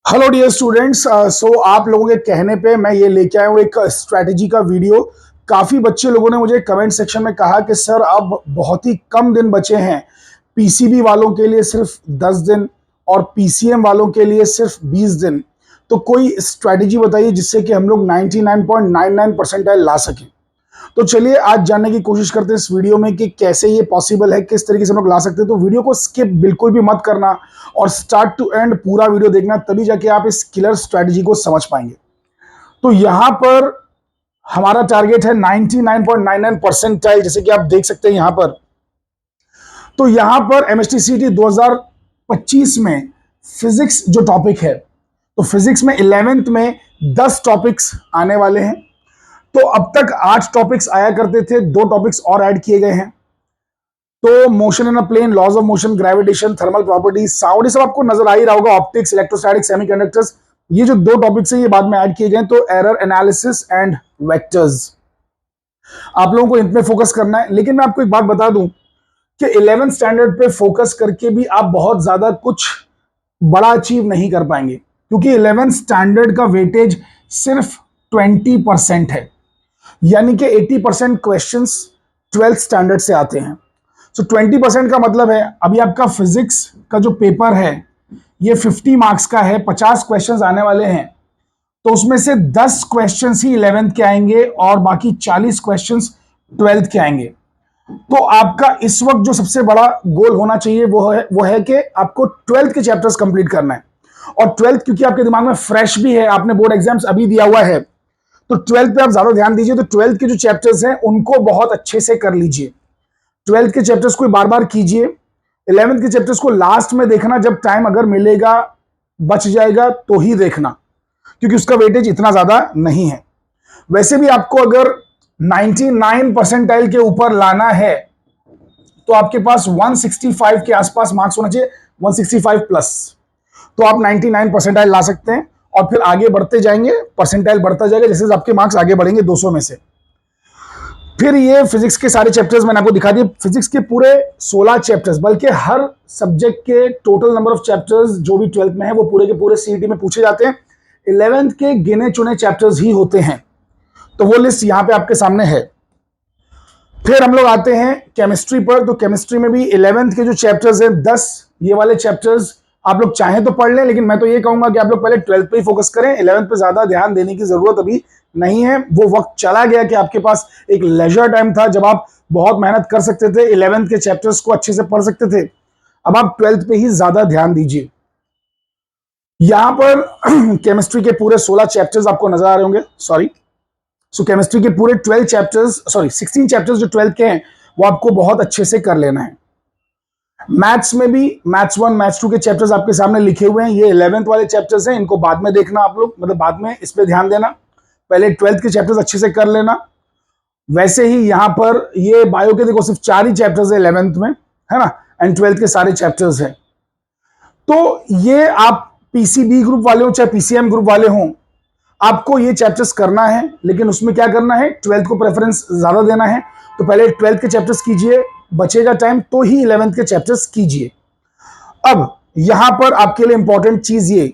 Hello dear students. सो आप लोगों के कहने पे मैं ये लेके आया हूँ एक स्ट्रैटेजी का वीडियो। काफ़ी बच्चे लोगों ने मुझे कमेंट सेक्शन में कहा कि सर अब बहुत ही कम दिन बचे हैं, पीसीबी वालों के लिए सिर्फ 10 दिन और पीसीएम वालों के लिए सिर्फ 20 दिन। तो कोई स्ट्रैटेजी बताइए जिससे कि हम लोग 99.99 परसेंटाइल ला सकें। तो चलिए आज जानने की कोशिश करते हैं इस वीडियो में कि कैसे ये पॉसिबल है, किस तरीके से हम लोग ला सकते हैं। तो वीडियो को स्किप बिल्कुल भी मत करना और स्टार्ट टू एंड पूरा वीडियो देखना, तभी जाके आप इस किलर स्ट्रैटेजी को समझ पाएंगे। तो यहां पर हमारा टारगेट है 99.99 परसेंटाइल, जैसे कि आप देख सकते हैं यहां पर। तो यहां पर एमएसटीसीटी 2025 में फिजिक्स जो टॉपिक है, तो फिजिक्स में 11th में 10 टॉपिक्स आने वाले हैं। तो अब तक 8 टॉपिक्स आया करते थे, 2 टॉपिक्स और ऐड किए गए हैं। तो motion in a plane, laws of motion, gravitation, thermal properties, sound, ये सब आपको नजर आ ही रहा होगा। ऑप्टिक्स, इलेक्ट्रोस्टैटिक्स, सेमीकंडक्टर्स, ये जो 2 टॉपिक्स हैं ये बाद में ऐड किए गए। तो एरर एनालिसिस एंड वेक्टर्स, आप लोगों को इन पे फोकस करना है। लेकिन मैं आपको एक बात बता दूं कि 11th स्टैंडर्ड पे फोकस करके भी आप बहुत ज्यादा कुछ बड़ा अचीव नहीं कर पाएंगे, क्योंकि 11th स्टैंडर्ड का वेटेज सिर्फ 20% है। यानी कि 80% क्वेश्चंस 12th स्टैंडर्ड से आते हैं। सो 20% का मतलब है अभी आपका फिजिक्स का जो पेपर है ये 50 मार्क्स का है, 50 क्वेश्चंस आने वाले हैं। तो उसमें से 10 क्वेश्चंस ही 11th के आएंगे और बाकी 40 क्वेश्चंस 12th के आएंगे। तो आपका इस वक्त जो सबसे बड़ा गोल होना चाहिए वो है कि आपको 12th के चैप्टर्स कंप्लीट करना है। और 12th क्योंकि आपके दिमाग में फ्रेश भी है, आपने बोर्ड एग्जाम्स अभी दिया हुआ है, तो 12th पे आप ज्यादा ध्यान दीजिए। तो 12th के जो चैप्टर्स हैं उनको बहुत अच्छे से कर लीजिए। 12th के चैप्टर्स को बार बार कीजिए। 11th के चैप्टर्स को लास्ट में देखना, जब टाइम अगर मिलेगा, बच जाएगा तो ही देखना, क्योंकि उसका वेटेज इतना ज्यादा नहीं है। वैसे भी आपको अगर 99 परसेंटाइल के ऊपर लाना है तो आपके पास 165 के आसपास मार्क्स होना चाहिए, 165 प्लस। तो आप 99 परसेंटाइल ला सकते हैं और फिर आगे बढ़ते जाएंगे, परसेंटाइल बढ़ता जाएगा जैसे आपके मार्क्स आगे बढ़ेंगे 200 में से। फिर ये फिजिक्स के सारे चैप्टर्स मैंने आपको दिखा दिए। फिजिक्स के पूरे 16 चैप्टर्स, बल्कि हर सब्जेक्ट के टोटल नंबर ऑफ चैप्टर्स जो भी 12th में है वो पूरे के पूरे सीईटी में पूछे जाते हैं। 11th के गिने चुने चैप्टर्स ही होते हैं। तो वो लिस्ट यहां पे आपके सामने है। फिर हम लोग आते हैं केमिस्ट्री पर। तो केमिस्ट्री में भी 11th के जो चैप्टर्स हैं 10, ये वाले चैप्टर्स आप लोग चाहें तो पढ़ लें, लेकिन मैं तो ये कहूंगा कि आप लोग पहले 12th पे ही फोकस करें। 11th पे ज्यादा ध्यान देने की जरूरत अभी नहीं है। वो वक्त चला गया कि आपके पास एक लेजर टाइम था जब आप बहुत मेहनत कर सकते थे, 11th के चैप्टर्स को अच्छे से पढ़ सकते थे। अब आप 12th पे ही ज्यादा ध्यान दीजिए। यहां पर केमिस्ट्री के पूरे 16 चैप्टर्स आपको नजर आ रहे होंगे, सॉरी। सो केमिस्ट्री के पूरे 12 चैप्टर्स, सॉरी 16 चैप्टर्स जो 12th के हैं वो आपको बहुत अच्छे से कर लेना है। मैथ्स में भी मैथ्स 1 मैथ्स 2 के चैप्टर्स आपके सामने लिखे हुए हैं। ये 11th वाले चैप्टर्स हैं, इनको बाद में देखना आप लोग, मतलब बाद में इस पे ध्यान देना। पहले 12th के चैप्टर्स अच्छे से कर लेना। वैसे ही यहां पर ये बायो के देखो सिर्फ 4 ही चैप्टर्स है 11th में, है ना, एंड 12th के सारे चैप्टर्स हैं। तो ये आप पीसीबी ग्रुप वाले हो चाहे पीसीएम ग्रुप वाले हों, आपको ये चैप्टर्स करना है। लेकिन उसमें क्या करना है, 12th को प्रेफरेंस ज्यादा देना है। तो पहले 12th के चैप्टर्स कीजिए, बचेगा टाइम तो ही 11th के चैप्टर्स कीजिए। अब यहां पर आपके लिए इंपॉर्टेंट चीज ये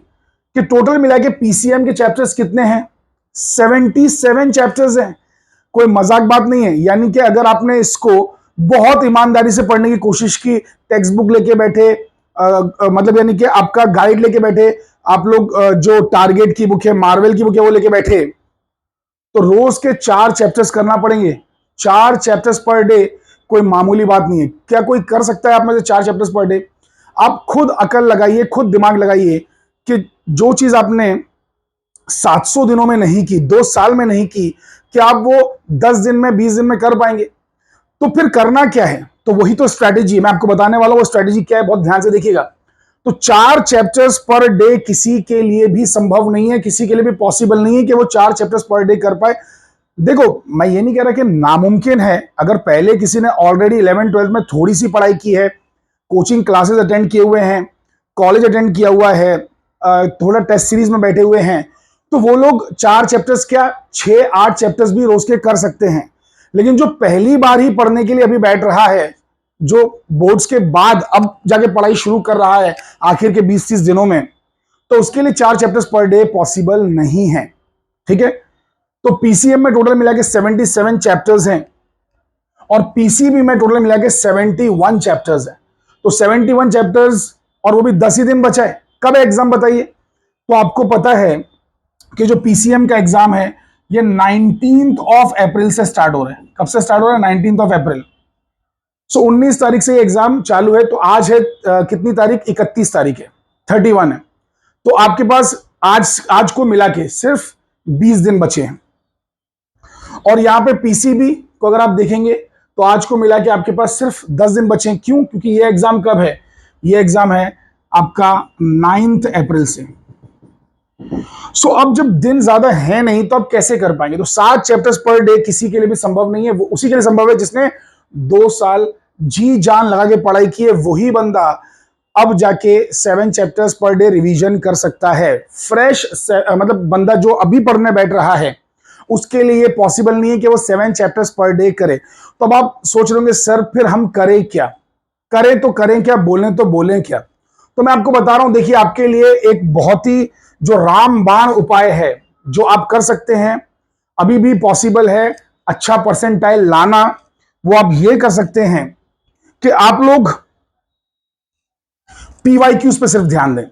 कि टोटल मिला के पीसीएम के चैप्टर्स कितने हैं, 77 चैप्टर्स हैं। कोई मजाक बात नहीं है। यानी कि अगर आपने इसको बहुत ईमानदारी से पढ़ने की कोशिश की, टेक्स्ट बुक लेके बैठे, मतलब यानी कि आपका गाइड लेके बैठे, आप लोग जो टारगेट की बुक है, मार्वल की बुक है वो लेके बैठे, तो रोज के 4 चैप्टर्स करना पड़ेंगे। 4 चैप्टर्स पर डे कोई मामूली बात नहीं है। क्या कोई कर सकता है आप में से 4 चैप्टर्स पर डे? आप खुद अकल लगाइए, खुद दिमाग लगाइए कि जो चीज आपने 700 दिनों में नहीं की, 2 साल में नहीं की, क्या आप वो 10 दिन में, 20 दिन में कर पाएंगे? तो फिर करना क्या है? तो वही तो स्ट्रैटेजी मैं आपको बताने वाला हूं। वो स्ट्रैटेजी क्या है, बहुत ध्यान से देखिएगा। तो 4 चैप्टर्स पर डे किसी के लिए भी संभव नहीं है, किसी के लिए भी पॉसिबल नहीं है कि वो 4 चैप्टर्स पर डे कर पाए। देखो, मैं ये नहीं कह रहा कि नामुमकिन है। अगर पहले किसी ने ऑलरेडी 11th-12th में थोड़ी सी पढ़ाई की है, कोचिंग क्लासेस अटेंड किए हुए हैं, कॉलेज अटेंड किया हुआ है, थोड़ा टेस्ट सीरीज में बैठे हुए हैं, तो वो लोग 4 चैप्टर्स क्या 6-8 चैप्टर्स भी रोज के कर सकते हैं। लेकिन जो पहली बार ही पढ़ने के लिए अभी बैठ रहा है, जो बोर्ड्स के बाद अब जाके पढ़ाई शुरू कर रहा है आखिर के 20-30 दिनों में, तो उसके लिए 4 चैप्टर्स पर डे पॉसिबल नहीं है। ठीक है, तो पीसीएम में टोटल मिला के 77 चैप्टर्स हैं और पीसीबी में टोटल मिला के 71 चैप्टर्स हैं। तो 71 चैप्टर्स और वो भी 10 ही दिन बचा है। कब है एग्जाम बताइए? तो आपको पता है कि जो पीसीएम का एग्जाम है ये 19 ऑफ अप्रैल से स्टार्ट हो रहा है। कब से स्टार्ट हो रहा है? 19 ऑफ अप्रैल। सो 19 तारीख से एग्जाम चालू है। तो आज है कितनी तारीख? 31 तारीख है, 31 है। तो आपके पास आज को मिला के सिर्फ 20 दिन बचे हैं। और यहां पे पीसीबी को अगर आप देखेंगे तो आज को मिला के आपके पास सिर्फ 10 दिन बचे हैं। क्यों? क्योंकि ये एग्जाम कब है? ये एग्जाम है आपका 9 अप्रैल से। सो अब जब दिन ज्यादा है नहीं तो आप कैसे कर पाएंगे? तो 7 चैप्टर्स पर डे किसी के लिए भी संभव नहीं है। वो उसी के लिए संभव है जिसने 2 साल जी जान लगा के पढ़ाई की है। वही बंदा अब जाके 7 चैप्टर्स पर डे रिवीजन कर सकता है। फ्रेश मतलब बंदा जो अभी पढ़ने बैठ रहा है उसके लिए पॉसिबल नहीं है कि वो 7 चैप्टर्स पर डे करे। तो अब आप सोच रहे होंगे सर फिर हम करें क्या? करें तो करें क्या, बोलें तो बोलें क्या? तो मैं आपको बता रहा हूं, देखिए आपके लिए एक बहुत ही जो रामबाण उपाय है जो आप कर सकते हैं, अभी भी पॉसिबल है अच्छा परसेंटाइल लाना। वो आप ये कर सकते हैं कि आप लोग पीवाईक्यूज पे सिर्फ ध्यान दें।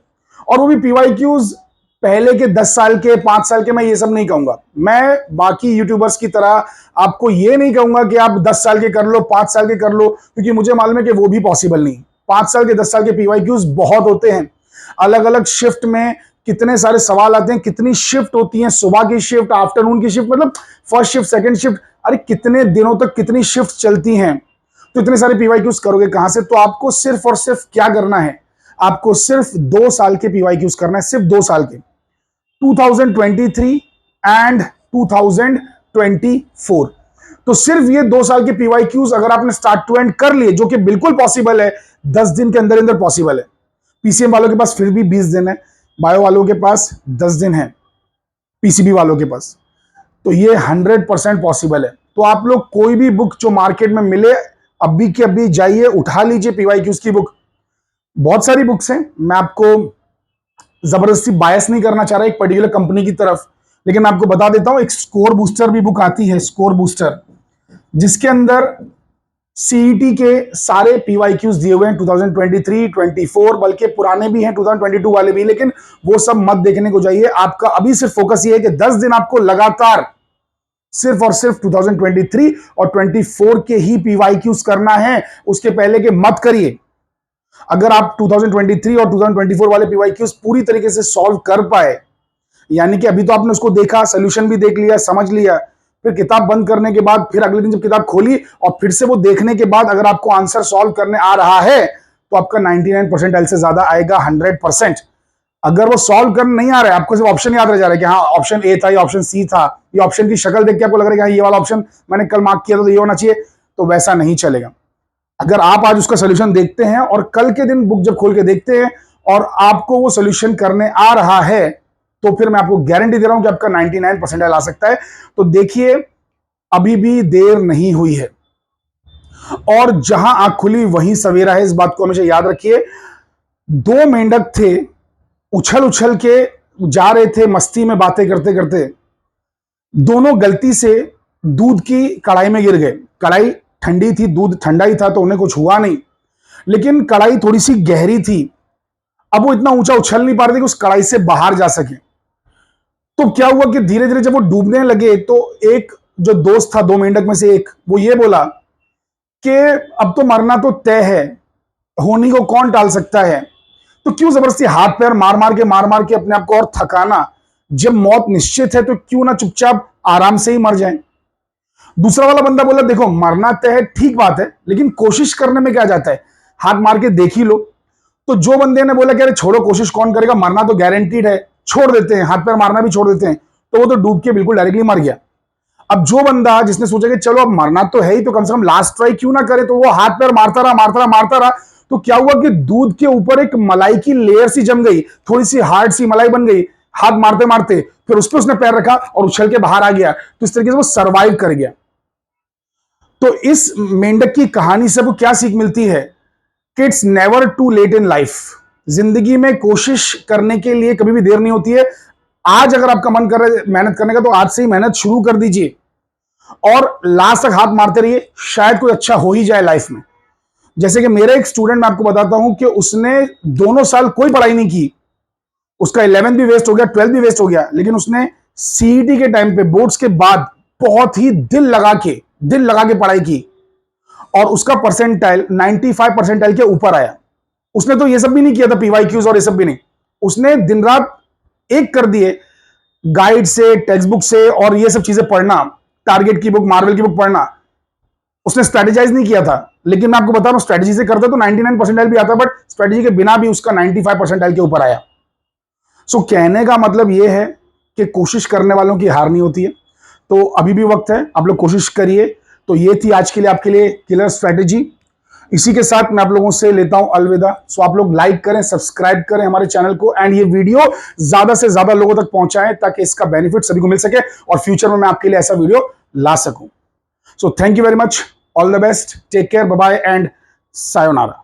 और वो भी पीवाईक्यूज पहले के 10 साल के, 5 साल के, मैं ये सब नहीं कहूंगा। मैं बाकी यूट्यूबर्स की तरह आपको ये नहीं कहूंगा कि आप 10 साल के कर लो, 5 साल के कर लो, क्योंकि मुझे मालूम है कि वो भी पॉसिबल नहीं। 5 साल के, 10 साल के पीवाईक्यूज बहुत होते हैं। अलग अलग शिफ्ट में कितने सारे सवाल आते हैं, कितनी शिफ्ट होती है, सुबह की शिफ्ट, आफ्टरनून की शिफ्ट, मतलब फर्स्ट शिफ्ट, सेकंड शिफ्ट, अरे कितने दिनों तक कितनी शिफ्ट चलती हैं। तो इतने सारे पीवाईक्यूज करोगे कहां से? तो आपको सिर्फ और सिर्फ क्या करना है? आपको सिर्फ 2 साल के पीवाईक्यूज करना है, सिर्फ 2 साल के, 2023 एंड 2024। तो सिर्फ ये 2 साल के पीवाईक्यूज अगर आपने स्टार्ट टू एंड कर लिए, जो कि बिल्कुल पॉसिबल है, 10 दिन के अंदर अंदर पॉसिबल है। पीसीएम वालों के पास फिर भी 20 दिन है, बायो वालों के पास 10 दिन है, पीसीबी वालों के पास, तो ये 100% पॉसिबल है। तो आप लोग कोई भी बुक जो मार्केट में मिले अभी के अभी जाइए, उठा लीजिए पीवाईक्यूज की बुक। बहुत सारी बुक्स हैं, मैं आपको जबरदस्ती बायस नहीं करना चाह रहा एक पर्टिकुलर कंपनी की तरफ, लेकिन मैं आपको बता देता हूं, एक स्कोर बूस्टर भी बुक आती है, स्कोर बूस्टर, जिसके अंदर सीईटी के सारे पीवाईक्यूज दिए हुए हैं 2023, 24, बल्कि पुराने भी हैं 2022 वाले भी, लेकिन वो सब मत देखने को जाइए। आपका अभी सिर्फ फोकस ये है कि 10 दिन आपको लगातार सिर्फ और सिर्फ 2023 और 24 के ही पीवाईक्यूज करना है, उसके पहले के मत करिए। अगर आप 2023 और 2024 वाले पीवाईक्यूज पूरी तरीके से सॉल्व कर पाए, यानी कि अभी तो आपने उसको देखा, सोल्यूशन भी देख लिया, समझ लिया, फिर किताब बंद करने के बाद फिर अगले दिन जब किताब खोली और फिर से वो देखने के बाद अगर आपको आंसर सॉल्व करने आ रहा है तो आपका 99% से ज्यादा आएगा, 100%। अगर वो सॉल्व करने नहीं आ रहा है, आपको सिर्फ ऑप्शन याद रह जा रहा है कि हाँ ऑप्शन ए था या ऑप्शन सी था, ये ऑप्शन की शक्ल देख के आपको लग रहा है कि हाँ ये वाला ऑप्शन मैंने कल मार्क किया था तो ये होना चाहिए, तो वैसा नहीं चलेगा। अगर आप आज उसका सोल्यूशन देखते हैं और कल के दिन बुक जब खोल के देखते हैं और आपको वो सोल्यूशन करने आ रहा है, तो फिर मैं आपको गारंटी दे रहा हूं कि आपका 99% ला सकता है। तो देखिए अभी भी देर नहीं हुई है और जहां आंख खुली वहीं सवेरा है, इस बात को हमेशा याद रखिए। 2 मेंढक थे, उछल उछल के जा रहे थे, मस्ती में बातें करते करते, दोनों गलती से दूध की कढ़ाई में गिर गए। कढ़ाई ठंडी थी, दूध ठंडा ही था, तो उन्हें कुछ हुआ नहीं, लेकिन कढ़ाई थोड़ी सी गहरी थी। अब वो इतना ऊंचा उछल नहीं पा रहे थे कि उस कढ़ाई से बाहर जा सके। तो क्या हुआ कि धीरे धीरे जब वो डूबने लगे तो एक जो दोस्त था 2 मेंढक में से एक, वो ये बोला कि अब तो मरना तो तय है, होनी को कौन टाल सकता है, तो क्यों जबरदस्ती हाथ पैर मार मार के अपने आप को और थकाना। जब मौत निश्चित है तो क्यों ना चुपचाप आराम से ही मर जाए। दूसरा वाला बंदा बोला देखो मरना तय है, ठीक बात है, लेकिन कोशिश करने में क्या जाता है, हाथ मार के देख ही लो। तो जो बंदे ने बोला कि अरे छोड़ो, कोशिश कौन करेगा, मरना तो गारंटीड है, छोड़ देते हैं, हाथ पैर मारना भी छोड़ देते हैं, तो वो तो डूब के बिल्कुल डायरेक्टली मर गया। अब जो बंदा जिसने सोचा कि चलो अब मरना तो है ही, तो कम से कम लास्ट ट्राई क्यों ना करे, तो वो हाथ पैर मारता रहा मारता रहा मारता रहा। तो क्या हुआ कि दूध के ऊपर एक मलाई की लेयर सी जम गई, थोड़ी सी हार्ड सी मलाई बन गई, हाथ मारते मारते, फिर उस पर उसने पैर रखा और उछल के बाहर आ गया। तो इस तरीके से वो सर्वाइव कर गया। तो इस मेंढक की कहानी से वो क्या सीख मिलती है कि it's never too late in life. जिंदगी में कोशिश करने के लिए कभी भी देर नहीं होती है। आज अगर आपका मन कर रहा है मेहनत करने का, तो आज से ही मेहनत शुरू कर दीजिए और लास्ट तक हाथ मारते रहिए, शायद कोई अच्छा हो ही जाए लाइफ में। जैसे कि मेरा एक स्टूडेंट, मैं आपको बताता हूं कि उसने दोनों साल कोई पढ़ाई नहीं की, उसका 11th भी वेस्ट हो गया, 12th भी वेस्ट हो गया, लेकिन उसने सीईटी के टाइम पे, बोर्ड्स के बाद बहुत ही दिल लगा के पढ़ाई की और उसका परसेंटाइल 95 परसेंटाइल के ऊपर आया। उसने तो ये सब भी नहीं किया था, पीवाईक्यूज और ये सब भी नहीं, उसने दिन रात एक कर दिए, गाइड से, टेक्स्ट बुक से और ये सब चीजें पढ़ना, टारगेट की बुक, मार्वल की बुक पढ़ना। उसने स्ट्रेटेजाइज नहीं किया था, लेकिन मैं आपको बता रहा हूं स्ट्रेटेजी से करता तो 99 परसेंटाइल भी आता, बट स्ट्रेटेजी के बिना भी उसका 95 परसेंटाइल के ऊपर आया। सो कहने का मतलब यह है कि कोशिश करने वालों की हार नहीं होती है। तो अभी भी वक्त है, आप लोग कोशिश करिए। तो ये थी आज के लिए आपके लिए किलर स्ट्रेटेजी। इसी के साथ मैं आप लोगों से लेता हूं अलविदा। सो आप लोग लाइक करें, सब्सक्राइब करें हमारे चैनल को एंड ये वीडियो ज्यादा से ज्यादा लोगों तक पहुंचाएं ताकि इसका बेनिफिट सभी को मिल सके और फ्यूचर में मैं आपके लिए ऐसा वीडियो ला सकूं। So thank you very much, all the best, take care, bye bye and sayonara.